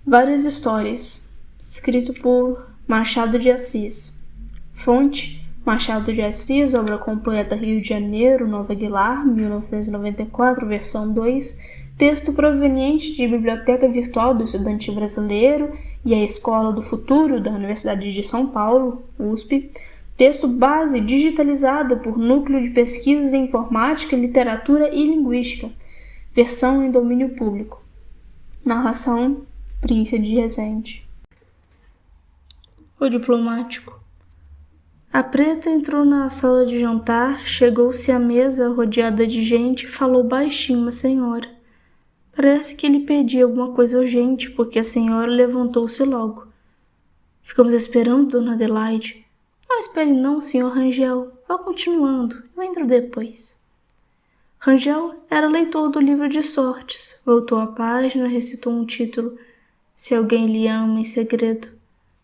Várias histórias. Escrito por Machado de Assis. Fonte: Machado de Assis, obra completa, Rio de Janeiro, Nova Aguilar, 1994, versão 2. Texto proveniente de Biblioteca Virtual do Estudante Brasileiro e a Escola do Futuro da Universidade de São Paulo, USP. Texto base digitalizado por Núcleo de Pesquisas em Informática, Literatura e Linguística. Versão em domínio público. Narração: Príncia de Resende. O diplomático. A preta entrou na sala de jantar, chegou-se à mesa rodeada de gente e falou baixinho uma senhora. Parece que lhe pedia alguma coisa urgente, porque a senhora levantou-se logo. Ficamos esperando, dona Adelaide. Não espere não, senhor Rangel. Vá continuando, eu entro depois. Rangel era leitor do livro de sortes. Voltou à página, recitou um título. Se alguém lhe ama em segredo.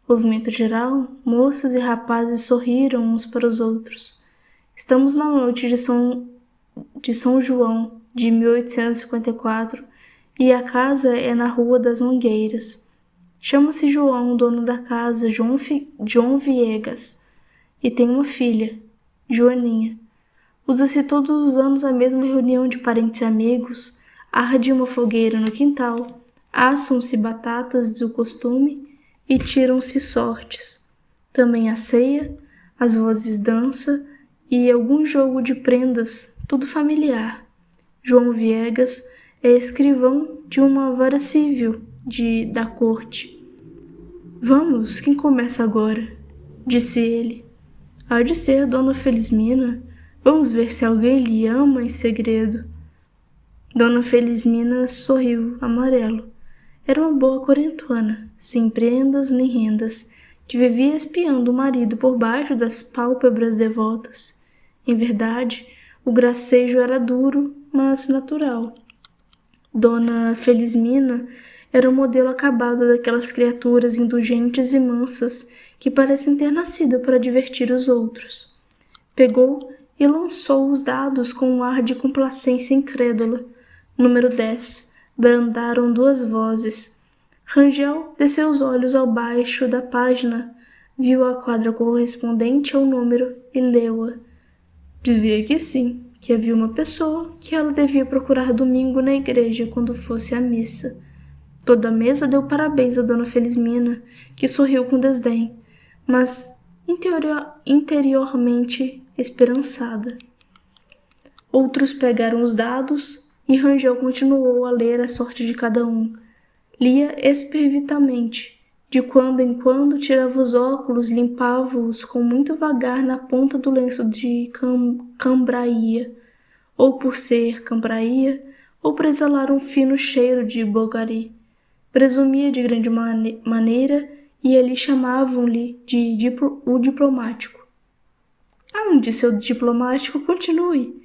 Movimento geral, moças e rapazes sorriram uns para os outros. Estamos na noite de São João, de 1854, e a casa é na Rua das Mangueiras. Chama-se João, dono da casa, João Viegas, e tem uma filha, Joaninha. Usa-se todos os anos a mesma reunião de parentes e amigos, arde uma fogueira no quintal, assam-se batatas do costume e tiram-se sortes. Também a ceia, as vozes dança e algum jogo de prendas, tudo familiar. João Viegas é escrivão de uma vara civil da corte. Vamos, quem começa agora? Disse ele. Há de ser Dona Felizmina. Vamos ver se alguém lhe ama em segredo. Dona Felizmina sorriu, amarelo. Era uma boa quarentona, sem prendas nem rendas, que vivia espiando o marido por baixo das pálpebras devotas. Em verdade, o gracejo era duro, mas natural. Dona Felizmina era o modelo acabado daquelas criaturas indulgentes e mansas que parecem ter nascido para divertir os outros. Pegou e lançou os dados com um ar de complacência incrédula. Número 10. Brandaram duas vozes. Rangel desceu os olhos ao baixo da página, viu a quadra correspondente ao número e leu-a. Dizia que sim, que havia uma pessoa que ela devia procurar domingo na igreja quando fosse à missa. Toda a mesa deu parabéns a Dona Felizmina, que sorriu com desdém, mas interiormente esperançada. Outros pegaram os dados e Rangel continuou a ler a sorte de cada um. Lia espervitamente. De quando em quando tirava os óculos, limpava-os com muito vagar na ponta do lenço de cambraia, ou por ser cambraia, ou por exalar um fino cheiro de bogari. Presumia de grande maneira e ali chamavam-lhe de o diplomático. Ande, seu diplomático, continue.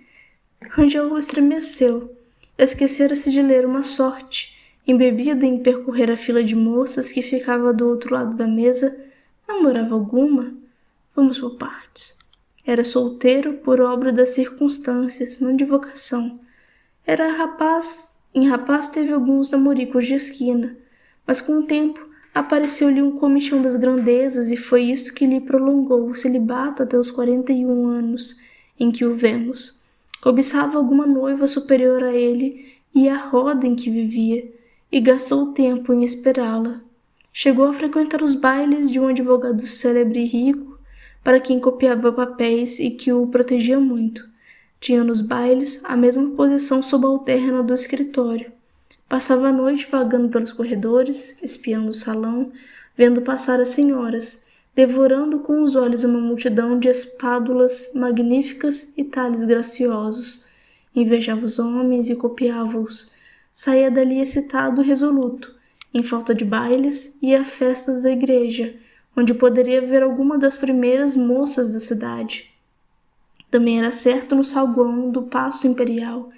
Rangel estremeceu. Esquecera-se de ler uma sorte. Embebida em percorrer a fila de moças que ficava do outro lado da mesa, namorava alguma? Vamos por partes. Era solteiro por obra das circunstâncias, não de vocação. Em rapaz teve alguns namoricos de esquina, mas com o tempo apareceu-lhe um comichão das grandezas e foi isto que lhe prolongou o celibato até os 41 anos em que o vemos. Cobiçava alguma noiva superior a ele e à roda em que vivia, e gastou tempo em esperá-la. Chegou a frequentar os bailes de um advogado célebre e rico, para quem copiava papéis e que o protegia muito. Tinha nos bailes a mesma posição subalterna do escritório. Passava a noite vagando pelos corredores, espiando o salão, vendo passar as senhoras, devorando com os olhos uma multidão de espádulas magníficas e talhes graciosos. Invejava os homens e copiava-os. Saía dali excitado e resoluto. Em falta de bailes, ia a festas da igreja, onde poderia ver alguma das primeiras moças da cidade. Também era certo no saguão do Paço Imperial,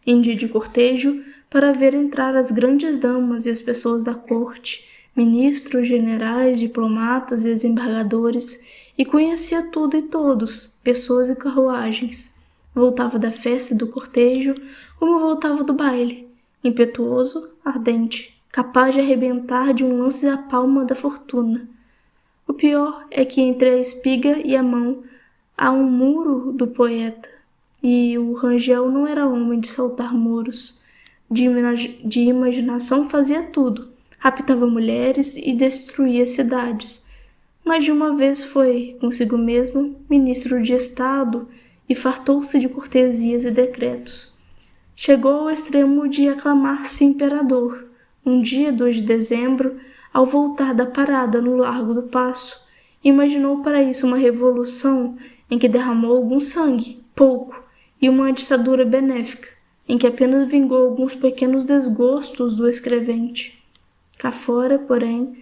em dia de cortejo, para ver entrar as grandes damas e as pessoas da corte, ministros, generais, diplomatas e desembargadores, e conhecia tudo e todos, pessoas e carruagens. Voltava da festa e do cortejo, como voltava do baile, impetuoso, ardente, capaz de arrebentar de um lance a palma da fortuna. O pior é que entre a espiga e a mão há um muro do poeta, e o Rangel não era homem de saltar muros. De imaginação fazia tudo, raptava mulheres e destruía cidades. Mas de uma vez foi, consigo mesmo, ministro de Estado e fartou-se de cortesias e decretos. Chegou ao extremo de aclamar-se imperador. Um dia, 2 de dezembro, ao voltar da parada no Largo do Paço, imaginou para isso uma revolução em que derramou algum sangue, pouco, e uma ditadura benéfica, em que apenas vingou alguns pequenos desgostos do escrevente. Cá fora, porém,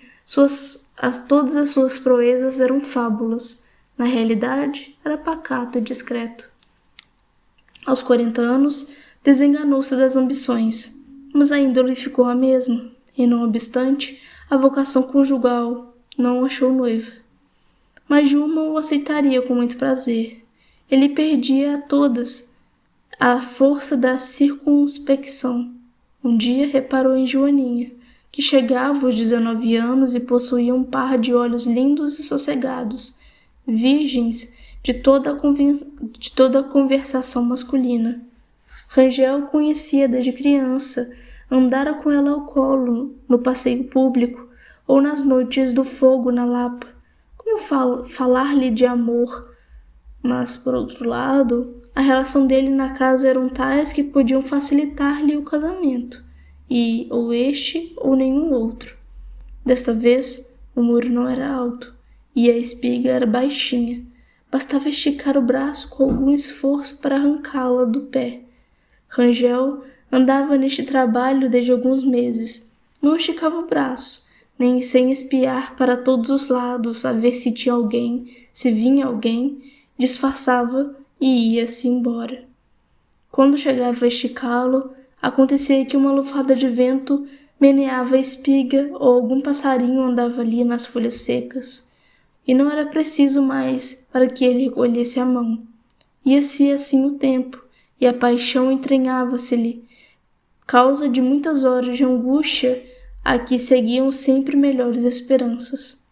todas as suas proezas eram fábulas. Na realidade, era pacato e discreto. Aos 40 anos, desenganou-se das ambições, mas a índole ficou a mesma, e não obstante, a vocação conjugal não achou noiva. Mas Juma o aceitaria com muito prazer. Ele perdia a todas a força da circunspecção. Um dia reparou em Joaninha, que chegava aos 19 anos e possuía um par de olhos lindos e sossegados, virgens de toda a conversação masculina. Rangel conhecia desde criança, andara com ela ao colo, no passeio público ou nas noites do fogo na Lapa. Como falar-lhe de amor? Mas, por outro lado, a relação dele na casa eram tais que podiam facilitar-lhe o casamento, e ou este ou nenhum outro. Desta vez, o muro não era alto, e a espiga era baixinha. Bastava esticar o braço com algum esforço para arrancá-la do pé. Rangel andava neste trabalho desde alguns meses. Não esticava o braço, nem sem espiar para todos os lados a ver se tinha alguém, se vinha alguém, disfarçava e ia-se embora. Quando chegava a esticá-lo, acontecia que uma lufada de vento meneava a espiga ou algum passarinho andava ali nas folhas secas, e não era preciso mais para que ele recolhesse a mão. Ia-se assim o tempo, e a paixão entranhava-se-lhe, causa de muitas horas de angústia a que seguiam sempre melhores esperanças.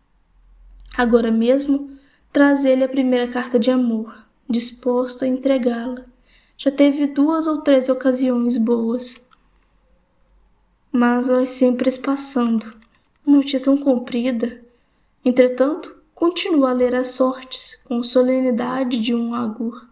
Agora mesmo, traz ele a primeira carta de amor, disposto a entregá-la. Já teve 2 ou 3 ocasiões boas, mas vai sempre espaçando. A noite é tão comprida. Entretanto, continua a ler as sortes, com a solenidade de um agur.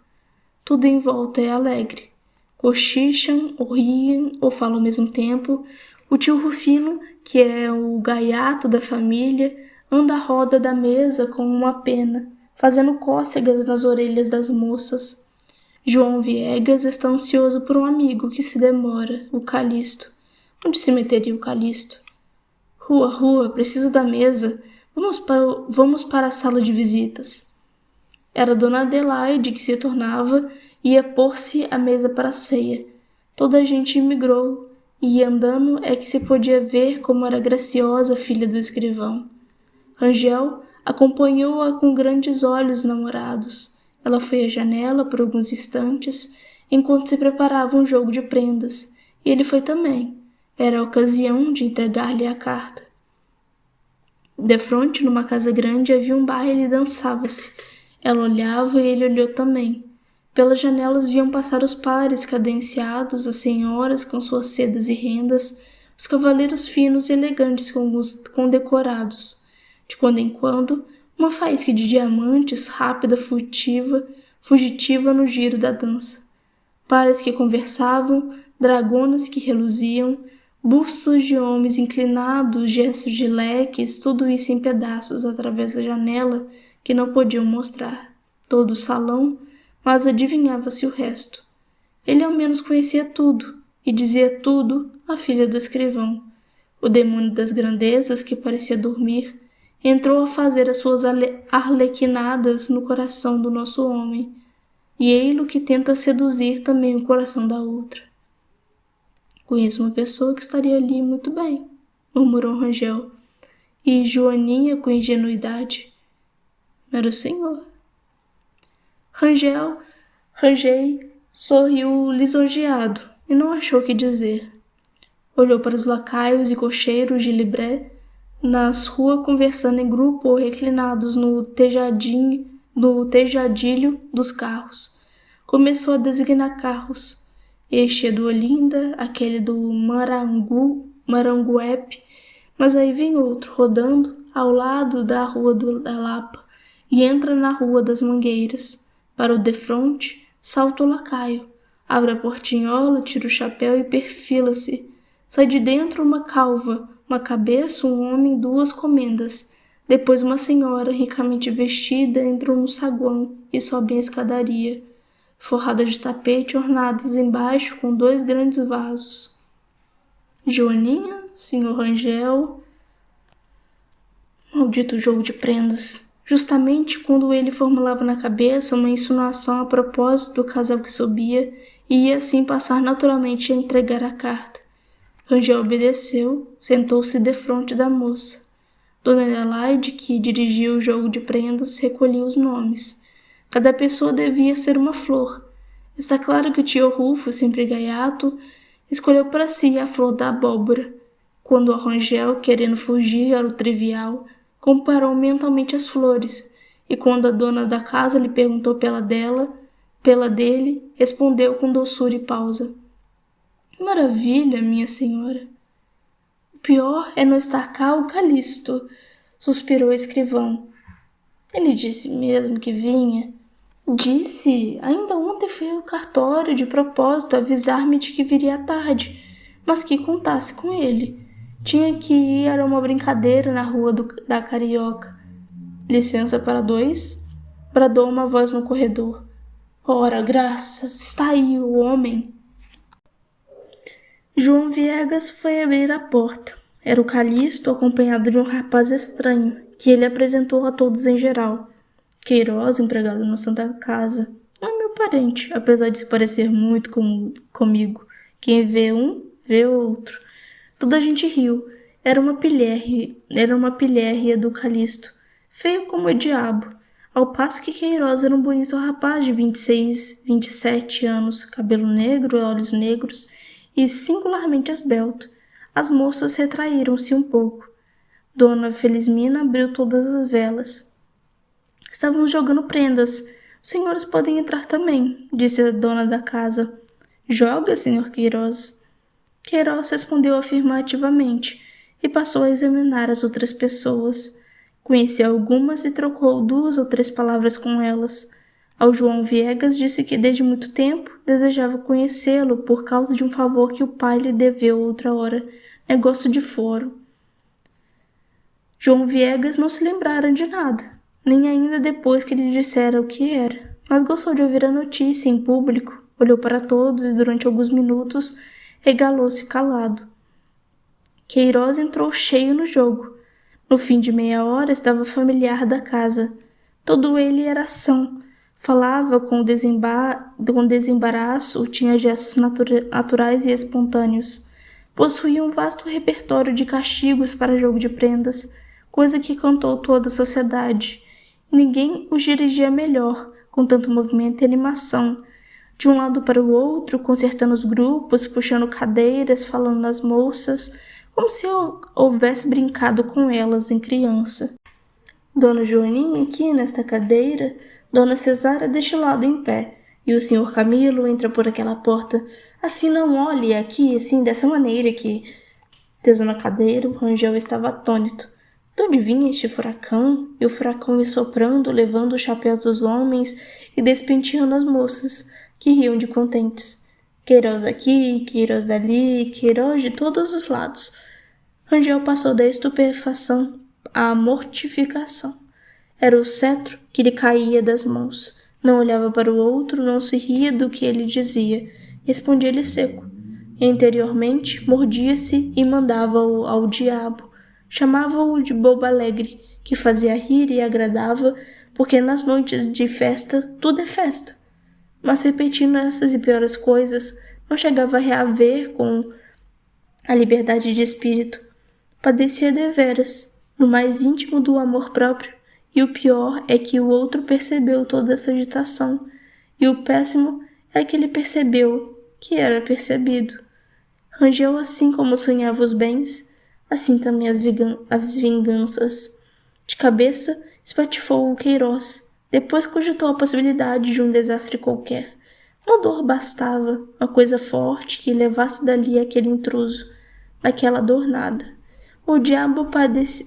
Tudo em volta é alegre. Cochicham, ou riem, ou falam ao mesmo tempo. O tio Rufino, que é o gaiato da família, anda à roda da mesa com uma pena, fazendo cócegas nas orelhas das moças. João Viegas está ansioso por um amigo que se demora, o Calixto. Onde se meteria o Calixto? Rua, preciso da mesa. Vamos para a sala de visitas. Era Dona Adelaide que se tornava e ia pôr-se à mesa para a ceia. Toda a gente imigrou, e andando é que se podia ver como era graciosa a filha do escrivão. Rangel acompanhou-a com grandes olhos namorados. Ela foi à janela por alguns instantes, enquanto se preparava um jogo de prendas, e ele foi também. Era a ocasião de entregar-lhe a carta. Defronte, numa casa grande, havia um baile e dançava-se. Ela olhava e ele olhou também. Pelas janelas viam passar os pares cadenciados, as senhoras com suas sedas e rendas, os cavaleiros finos e elegantes condecorados. De quando em quando, uma faísca de diamantes, rápida, fugitiva no giro da dança. Pares que conversavam, dragonas que reluziam, bustos de homens inclinados, gestos de leques, tudo isso em pedaços através da janela que não podiam mostrar. Todo o salão, mas adivinhava-se o resto. Ele ao menos conhecia tudo, e dizia tudo à filha do escrivão. O demônio das grandezas, que parecia dormir, entrou a fazer as suas arlequinadas no coração do nosso homem, e ei-lo que tenta seduzir também o coração da outra. Conheço uma pessoa que estaria ali muito bem, murmurou Rangel, e Joaninha com ingenuidade. Era o senhor. Rangel sorriu lisonjeado e não achou o que dizer. Olhou para os lacaios e cocheiros de libré nas ruas conversando em grupo ou reclinados no tejadilho dos carros. Começou a designar carros. Este é do Olinda, aquele do Maranguape, mas aí vem outro, rodando ao lado da Rua da Lapa, e entra na Rua das Mangueiras. Para o defronte, salta o lacaio, abre a portinhola, tira o chapéu e perfila-se. Sai de dentro uma calva, uma cabeça, um homem, duas comendas. Depois uma senhora, ricamente vestida, entrou no saguão e sobe a escadaria, forrada de tapete, ornadas embaixo com 2 grandes vasos. Joaninha, senhor Rangel... Maldito jogo de prendas. Justamente quando ele formulava na cabeça uma insinuação a propósito do casal que subia, e ia assim passar naturalmente a entregar a carta. Rangel obedeceu, sentou-se defronte da moça. Dona Adelaide, que dirigia o jogo de prendas, recolhia os nomes. Cada pessoa devia ser uma flor. Está claro que o tio Rufo, sempre gaiato, escolheu para si a flor da abóbora. Quando a Rangel, querendo fugir ao trivial, comparou mentalmente as flores, e quando a dona da casa lhe perguntou pela dele, respondeu com doçura e pausa: Maravilha, minha senhora. O pior é não estar cá o Calixto, suspirou o escrivão. Ele disse mesmo que vinha. Disse, ainda ontem fui ao cartório de propósito avisar-me de que viria à tarde, mas que contasse com ele. Tinha que ir a uma brincadeira na rua da Carioca. Licença para 2? Bradou uma voz no corredor. Ora, graças, está aí o homem. João Viegas foi abrir a porta. Era o Calixto, acompanhado de um rapaz estranho, que ele apresentou a todos em geral. Queiroz, empregado no Santa Casa. Não é meu parente, apesar de se parecer muito comigo. Quem vê um, vê outro. Toda a gente riu. Era uma pilhéria do Calixto, feio como o diabo, ao passo que Queiroz era um bonito rapaz de 26, 27 anos, cabelo negro, olhos negros e singularmente esbelto. As moças retraíram-se um pouco. Dona Felizmina abriu todas as velas. Estávamos jogando prendas. Os senhores podem entrar também, disse a dona da casa. Joga, senhor Queiroz. Queiroz respondeu afirmativamente e passou a examinar as outras pessoas. Conhecia algumas e trocou 2 ou 3 palavras com elas. Ao João Viegas disse que desde muito tempo desejava conhecê-lo por causa de um favor que o pai lhe deveu outra hora, negócio de foro. João Viegas não se lembrara de nada, nem ainda depois que lhe dissera o que era, mas gostou de ouvir a notícia em público, olhou para todos e durante alguns minutos regalou-se calado. Queiroz entrou cheio no jogo. No fim de meia hora estava familiar da casa. Todo ele era ação. Falava com desembaraço, tinha gestos naturais e espontâneos. Possuía um vasto repertório de castigos para jogo de prendas, coisa que encantou toda a sociedade. Ninguém os dirigia melhor, com tanto movimento e animação. De um lado para o outro, concertando os grupos, puxando cadeiras, falando nas moças, como se eu houvesse brincado com elas em criança. Dona Joaninha aqui nesta cadeira, Dona Cesária deste lado em pé, e o senhor Camilo entra por aquela porta. Assim não olhe aqui, assim, dessa maneira que... Teso na cadeira, o Rangel estava atônito. De onde vinha este furacão? E o furacão ia soprando, levando os chapéus dos homens e despenteando as moças, que riam de contentes. Queiroz aqui, Queiroz dali, Queiroz de todos os lados. Rangel passou da estupefação à mortificação. Era o cetro que lhe caía das mãos. Não olhava para o outro, não se ria do que ele dizia. Respondia-lhe seco. E interiormente mordia-se e mandava-o ao diabo. Chamava-o de bobo alegre, que fazia rir e agradava, porque nas noites de festa tudo é festa. Mas repetindo essas e piores coisas, não chegava a reaver com a liberdade de espírito. Padecia deveras, no mais íntimo do amor próprio, e o pior é que o outro percebeu toda essa agitação, e o péssimo é que ele percebeu que era percebido. Rangel, assim como sonhava os bens, assim também as vinganças. De cabeça, espatifou o Queiroz. Depois cogitou a possibilidade de um desastre qualquer. Uma dor bastava, uma coisa forte que levasse dali aquele intruso. Naquela dor nada. O diabo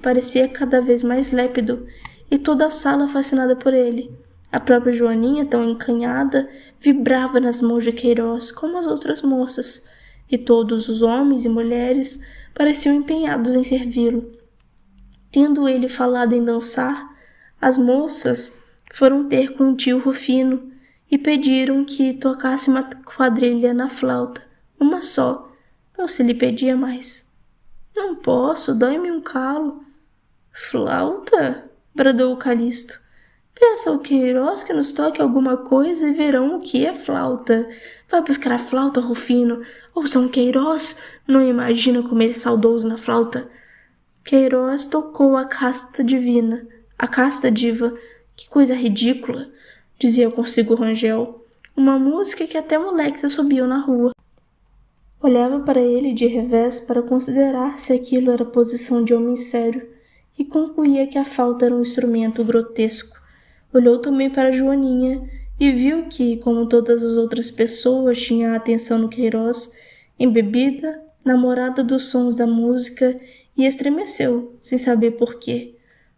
parecia cada vez mais lépido, e toda a sala fascinada por ele. A própria Joaninha, tão encanhada, vibrava nas mãos de Queiroz como as outras moças, e todos os homens e mulheres pareciam empenhados em servi-lo. Tendo ele falado em dançar, as moças foram ter com o tio Rufino e pediram que tocasse uma quadrilha na flauta, uma só. Não se lhe pedia mais. Não posso, dói-me um calo. Flauta? Bradou o Calixto. Peça ao Queiroz que nos toque alguma coisa e verão o que é flauta. Vai buscar a flauta, Rufino. Ou São Queiroz não imagina como ele é saudoso na flauta. Queiroz tocou a casta divina, a casta diva. Que coisa ridícula, dizia consigo Rangel. Uma música que até moleques assobiam na rua. Olhava para ele de revés para considerar se aquilo era posição de homem sério e concluía que a flauta era um instrumento grotesco. Olhou também para Joaninha e viu que, como todas as outras pessoas, tinha a atenção no Queiroz, embebida, namorada dos sons da música, e estremeceu, sem saber por quê.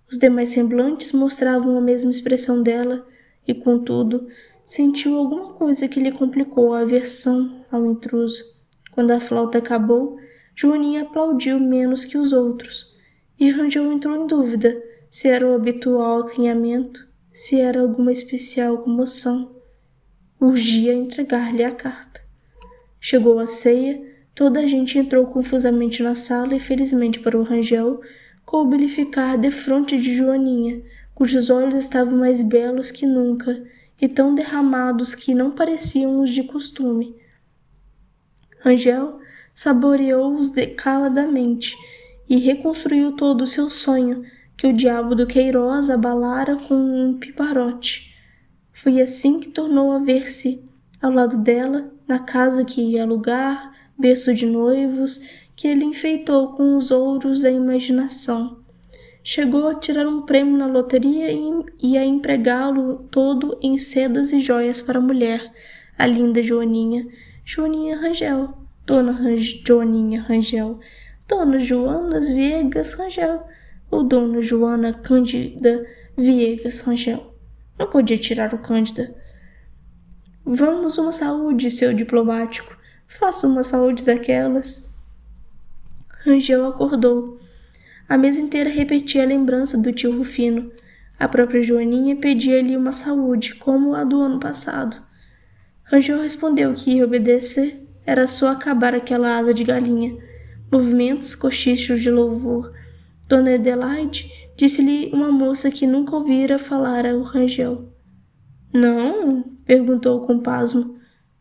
Os demais semblantes mostravam a mesma expressão dela e, contudo, sentiu alguma coisa que lhe complicou a aversão ao intruso. Quando a flauta acabou, Joaninha aplaudiu menos que os outros, e Rangel entrou em dúvida se era o habitual acanhamento, se era alguma especial comoção. Urgia entregar-lhe a carta. Chegou a ceia, toda a gente entrou confusamente na sala e, felizmente para o Rangel, coube-lhe ficar defronte de Joaninha, cujos olhos estavam mais belos que nunca e tão derramados que não pareciam os de costume. Rangel saboreou-os caladamente e reconstruiu todo o seu sonho, que o diabo do Queiroz abalara com um piparote. Foi assim que tornou a ver-se, ao lado dela, na casa que ia alugar, berço de noivos, que ele enfeitou com os ouros da imaginação. Chegou a tirar um prêmio na loteria e a empregá-lo todo em sedas e joias para a mulher, a linda Joaninha Rangel, Joaninha Rangel, Dona Joanas Viegas Rangel, ou Dona Joana Cândida Viegas Rangel. Não podia tirar o Cândida. Vamos uma saúde, seu diplomático. Faça uma saúde daquelas. Rangel acordou. A mesa inteira repetia a lembrança do tio Rufino. A própria Joaninha pedia-lhe uma saúde, como a do ano passado. Rangel respondeu que ia obedecer. Era só acabar aquela asa de galinha. Movimentos, cochichos de louvor. Dona Adelaide disse-lhe uma moça que nunca ouvira falar ao Rangel. Não? Perguntou com pasmo.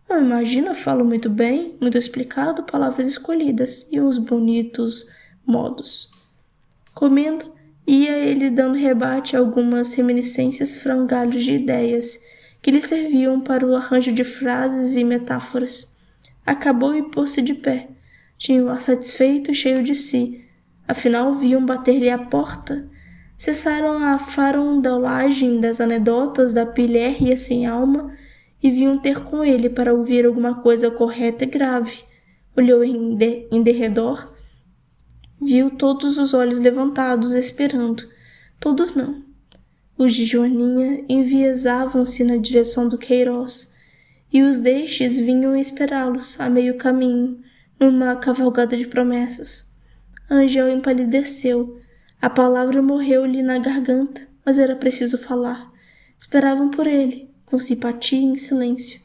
Imagina, falo muito bem, muito explicado, palavras escolhidas e uns bonitos modos. Comendo, ia ele dando rebate a algumas reminiscências frangalhos de ideias que lhe serviam para o arranjo de frases e metáforas. Acabou e pôs-se de pé. Tinha o ar satisfeito e cheio de si. Afinal, viam bater-lhe à porta. Cessaram a farandolagem das anedotas da pilhéria sem alma e vinham ter com ele para ouvir alguma coisa correta e grave. Olhou em derredor, viu todos os olhos levantados, esperando. Todos não. Os de Joaninha enviesavam-se na direção do Queiroz, e os destes vinham esperá-los a meio caminho, numa cavalgada de promessas. Rangel empalideceu. A palavra morreu-lhe na garganta, mas era preciso falar. Esperavam por ele, com simpatia e em silêncio.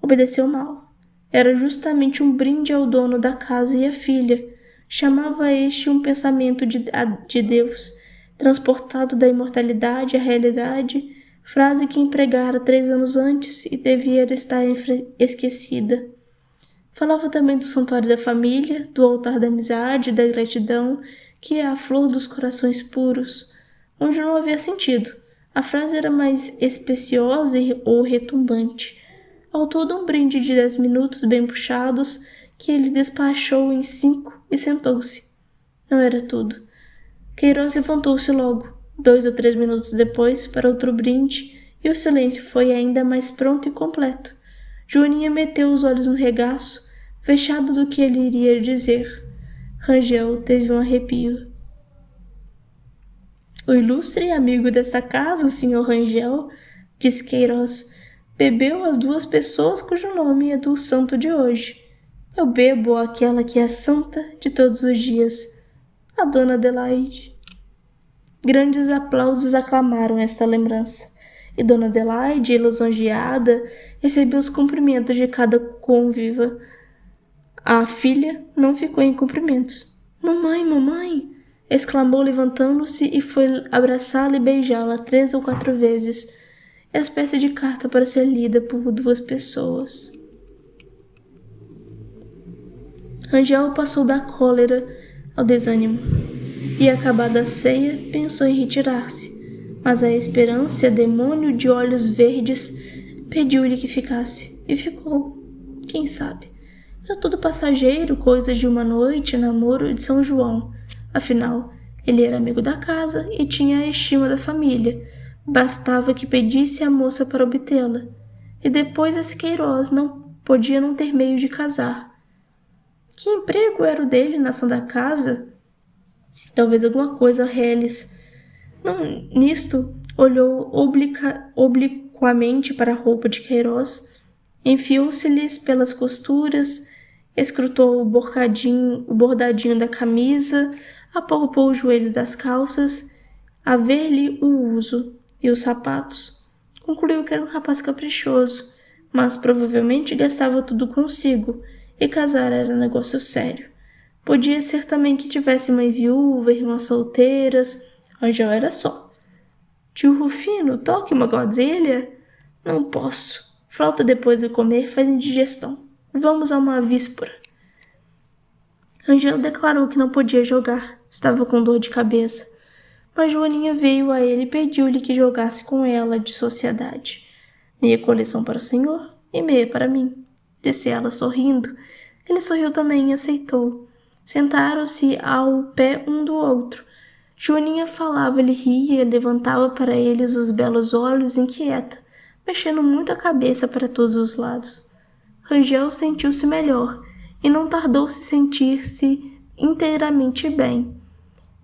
Obedeceu mal. Era justamente um brinde ao dono da casa e à filha. Chamava este um pensamento de Deus, transportado da imortalidade à realidade, frase que empregara 3 anos antes e devia estar esquecida. Falava também do santuário da família, do altar da amizade e da gratidão, que é a flor dos corações puros, onde não havia sentido. A frase era mais especiosa ou retumbante. Ao todo um brinde de 10 minutos bem puxados, que ele despachou em 5 e sentou-se. Não era tudo. Queiroz levantou-se logo, 2 ou 3 minutos depois, para outro brinde, e o silêncio foi ainda mais pronto e completo. Joaninha meteu os olhos no regaço, fechado do que ele iria dizer. Rangel teve um arrepio. O ilustre amigo desta casa, o Sr. Rangel, disse Queiroz, bebeu as 2 pessoas cujo nome é do santo de hoje. Eu bebo aquela que é santa de todos os dias, a Dona Adelaide. Grandes aplausos aclamaram esta lembrança, e Dona Adelaide, lisonjeada, recebeu os cumprimentos de cada conviva. A filha não ficou em cumprimentos. Mamãe, mamãe! Exclamou levantando-se e foi abraçá-la e beijá-la 3 ou 4 vezes, espécie de carta para ser lida por 2 pessoas. Rangel passou da cólera ao desânimo, e acabada a ceia, pensou em retirar-se, mas a esperança, demônio de olhos verdes, pediu-lhe que ficasse, e ficou. Quem sabe? Era tudo passageiro, coisas de uma noite, namoro de São João. Afinal, ele era amigo da casa e tinha a estima da família. Bastava que pedisse a moça para obtê-la. E depois esse Queiroz não podia não ter meio de casar. Que emprego era o dele na ação da casa? Talvez alguma coisa reles. Não, nisto, olhou obliquamente para a roupa de Queiroz, enfiou-se-lhes pelas costuras, escrutou o bordadinho da camisa, apalpou o joelho das calças, a ver-lhe o uso e os sapatos. Concluiu que era um rapaz caprichoso, mas provavelmente gastava tudo consigo, e casar era negócio sério. Podia ser também que tivesse mãe viúva, irmãs solteiras. Rangel era só. Tio Rufino, toque uma quadrilha? Não posso. Flauta depois de comer faz indigestão. Vamos a uma víspora. Rangel declarou que não podia jogar. Estava com dor de cabeça. Mas Joaninha veio a ele e pediu-lhe que jogasse com ela de sociedade. Meia coleção para o senhor e meia para mim, disse ela sorrindo. Ele sorriu também e aceitou. Sentaram-se ao pé um do outro. Joaninha falava, ele ria e levantava para eles os belos olhos inquieta, mexendo muito a cabeça para todos os lados. Rangel sentiu-se melhor e não tardou sentir-se inteiramente bem.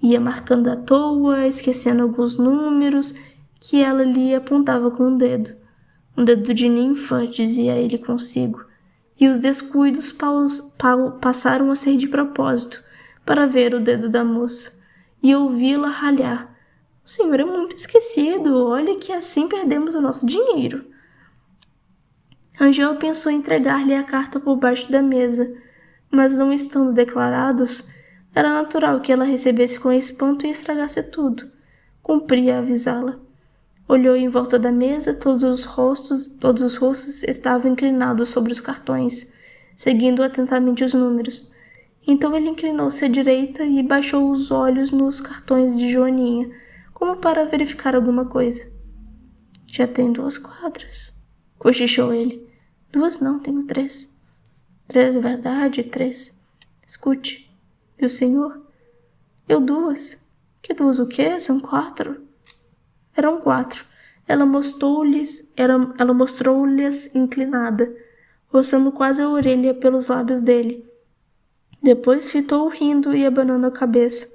Ia marcando à toa, esquecendo alguns números que ela lhe apontava com o dedo. Um dedo de ninfa, dizia ele consigo. E os descuidos passaram a ser de propósito, para ver o dedo da moça, e ouvi-la ralhar. O senhor é muito esquecido, olha que assim perdemos o nosso dinheiro. Rangel pensou em entregar-lhe a carta por baixo da mesa, mas não estando declarados, era natural que ela recebesse com espanto e estragasse tudo. Cumpria avisá-la. Olhou em volta da mesa, todos os rostos estavam inclinados sobre os cartões, seguindo atentamente os números. Então ele inclinou-se à direita e baixou os olhos nos cartões de Joaninha, como para verificar alguma coisa. Já tem 2 quadras, cochichou ele. 2 não, tenho 3. 3 é verdade, 3. Escute. E o senhor? Eu 2. Que 2 o quê? São 4. Eram 4. Ela mostrou-lhes inclinada, roçando quase a orelha pelos lábios dele. Depois fitou-o rindo e abanando a cabeça.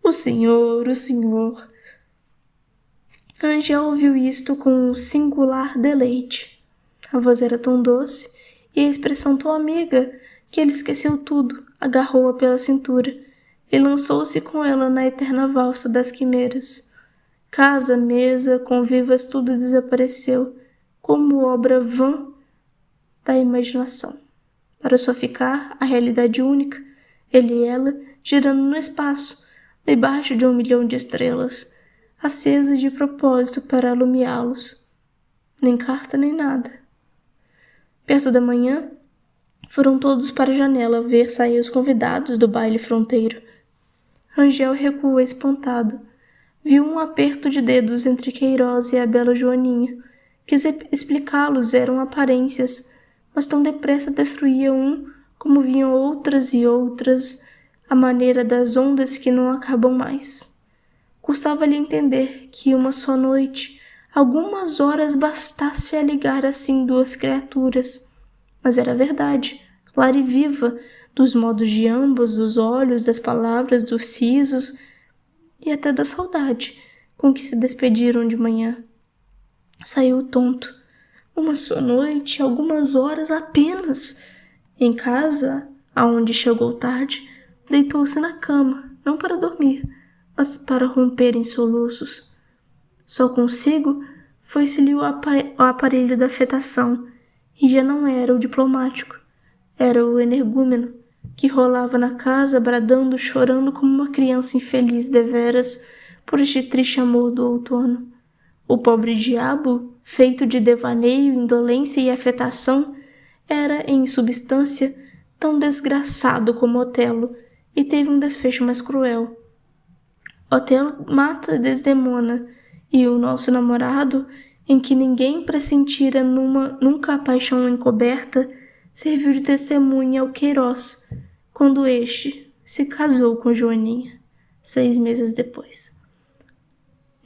O senhor, o senhor. Rangel ouviu isto com um singular deleite. A voz era tão doce e a expressão tão amiga que ele esqueceu tudo, agarrou-a pela cintura e lançou-se com ela na eterna valsa das quimeras. Casa, mesa, convivas, tudo desapareceu, como obra vã da imaginação. Para só ficar a realidade única, ele e ela, girando no espaço, debaixo de 1 milhão de estrelas, acesas de propósito para alumiá-los. Nem carta, nem nada. Perto da manhã, foram todos para a janela ver sair os convidados do baile fronteiro. Rangel recuou espantado. Viu um aperto de dedos entre Queiroz e a bela Joaninha. Quis explicá-los, eram aparências, mas tão depressa destruía um como vinham outras e outras, à maneira das ondas que não acabam mais. Custava-lhe entender que uma só noite, algumas horas bastasse a ligar assim duas criaturas. Mas era verdade, clara e viva, dos modos de ambos, dos olhos, das palavras, dos risos e até da saudade com que se despediram de manhã. Saiu tonto. Uma só noite, algumas horas apenas. Em casa, aonde chegou tarde, deitou-se na cama, não para dormir, mas para romper em soluços. Só consigo foi-se-lhe o aparelho da afetação, e já não era o diplomático, era o energúmeno, que rolava na casa, bradando, chorando como uma criança infeliz deveras por este triste amor do outono. O pobre diabo, feito de devaneio, indolência e afetação, era, em substância, tão desgraçado como Otelo, e teve um desfecho mais cruel. Otelo mata Desdemona, e o nosso namorado, em que ninguém pressentira nunca a paixão encoberta, serviu de testemunha ao Queiroz, quando este se casou com Joaninha, 6 meses depois.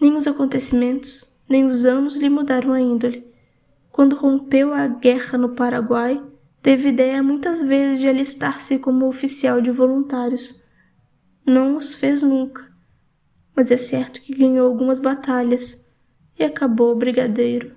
Nem os acontecimentos, nem os anos lhe mudaram a índole. Quando rompeu a guerra no Paraguai, teve ideia muitas vezes de alistar-se como oficial de voluntários. Não os fez nunca, mas é certo que ganhou algumas batalhas e acabou brigadeiro.